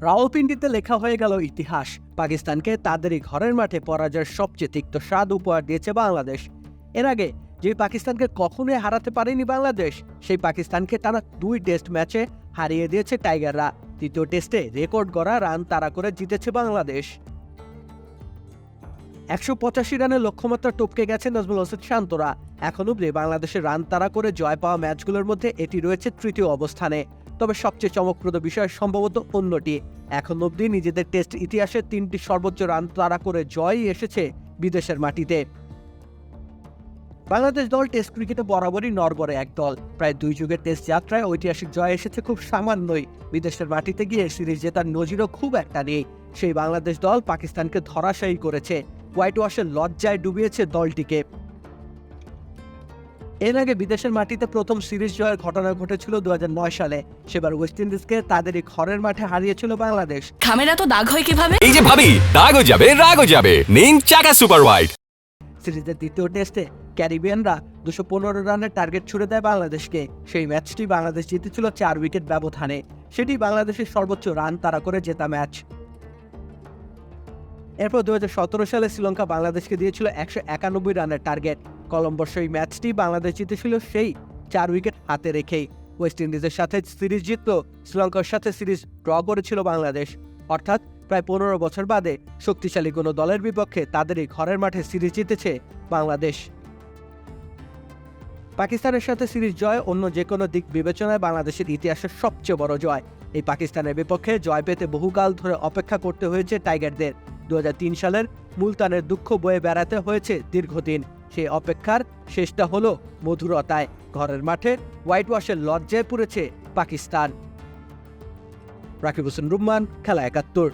রাওয়ালপিন্ডিতে লেখা হয়ে গেল ইতিহাস। পাকিস্তানকে তাদেরই ঘরের মাঠে পরাজয়ের সবচেয়ে তিক্ত স্বাদ উপহার দিয়েছে বাংলাদেশ। এর আগে যে পাকিস্তানকে কখনোই হারাতে পারেনি বাংলাদেশ, সেই পাকিস্তানকে টানা 2 টেস্ট ম্যাচে হারিয়ে দিয়েছে টাইগাররা। তৃতীয় টেস্টে রেকর্ড গড়া রান তাড়া করে জিতেছে বাংলাদেশ। 185 রানের লক্ষ্যমাত্রা টপকে গেছে নাজমুল হোসেন শান্তরা। এখন অব্দি বাংলাদেশের রান তাড়া করে জয় পাওয়া ম্যাচগুলোর মধ্যে এটি রয়েছে তৃতীয় অবস্থানে। তবে সবচেয়ে চমকপ্রদ বিষয় সম্ভবত অন্যটি। এখন অব্দি নিজেদের টেস্ট ইতিহাসে 3টি সর্বোচ্চ রান তাড়া করে জয়ই এসেছে বিদেশের মাটিতে। বাংলাদেশ দল টেস্ট ক্রিকেটে বরাবরই নড়বড়ে এক দল। প্রায় 2 যুগের টেস্ট যাত্রায় ঐতিহাসিক জয় এসেছে খুব সামান্যই। বিদেশের মাটিতে গিয়ে সিরিজ জেতার নজিরও খুব একটা নেই। সেই বাংলাদেশ দল পাকিস্তানকে ধরাশায়ী করেছে, হোয়াইট ওয়াশের লজ্জায় ডুবিয়েছে দলটিকে। এর আগে বিদেশের মাটিতে প্রথম সিরিজ জয়ের ঘটনা ঘটেছিল 2009 সালে। সেবার ওয়েস্ট ইন্ডিজকে তাদেরই ঘরের মাঠে হারিয়েছিল বাংলাদেশ। খামেরা তো দাগ হয় কিভাবে? এই যে ভাবি, দাগও যাবে রাগও যাবে, নিন চাকা সুপার হোয়াইট। সিরিজের দ্বিতীয় টেস্টে ক্যারিবিয়ানরা 215 রানের টার্গেট ছুড়ে দেয় বাংলাদেশকে। সেই ম্যাচটি বাংলাদেশ জিতেছিল 4 উইকেট ব্যবধানে। সেটি বাংলাদেশের সর্বোচ্চ রান তাড়া করে জেতা ম্যাচ। এরপর 2017 সালে শ্রীলঙ্কা বাংলাদেশকে দিয়েছিল 191 রানের টার্গেট। কলম্বোর সেই ম্যাচটি বাংলাদেশ জিতেছিল সেই 4 উইকেট হাতে রেখেই। ওয়েস্ট ইন্ডিজের সাথে সিরিজ জিতল, শ্রীলঙ্কার সাথে সিরিজ ড্র করেছিল বাংলাদেশ। অর্থাৎ প্রায় 15 বছর বাদে শক্তিশালী কোনো দলের বিপক্ষে তাদেরই ঘরের মাঠে সিরিজ জিতেছে বাংলাদেশ। পাকিস্তানের সাথে সিরিজ জয় অন্য যে কোনো দিক বিবেচনায় বাংলাদেশের ইতিহাসের সবচেয়ে বড় জয়। এই পাকিস্তানের বিপক্ষে জয় পেতে বহুকাল ধরে অপেক্ষা করতে হয়েছে টাইগারদের। 2003 সালের মুলতানের দুঃখ বয়ে বেড়াতে হয়েছে দীর্ঘদিন। সেই অপেক্ষার শেষটা হলো মধুরতায়। ঘরের মাঠে হোয়াইট ওয়াশের লজ্জায় পড়েছে পাকিস্তান। রাকিব হোসেন রুম্মান, খেলা 71।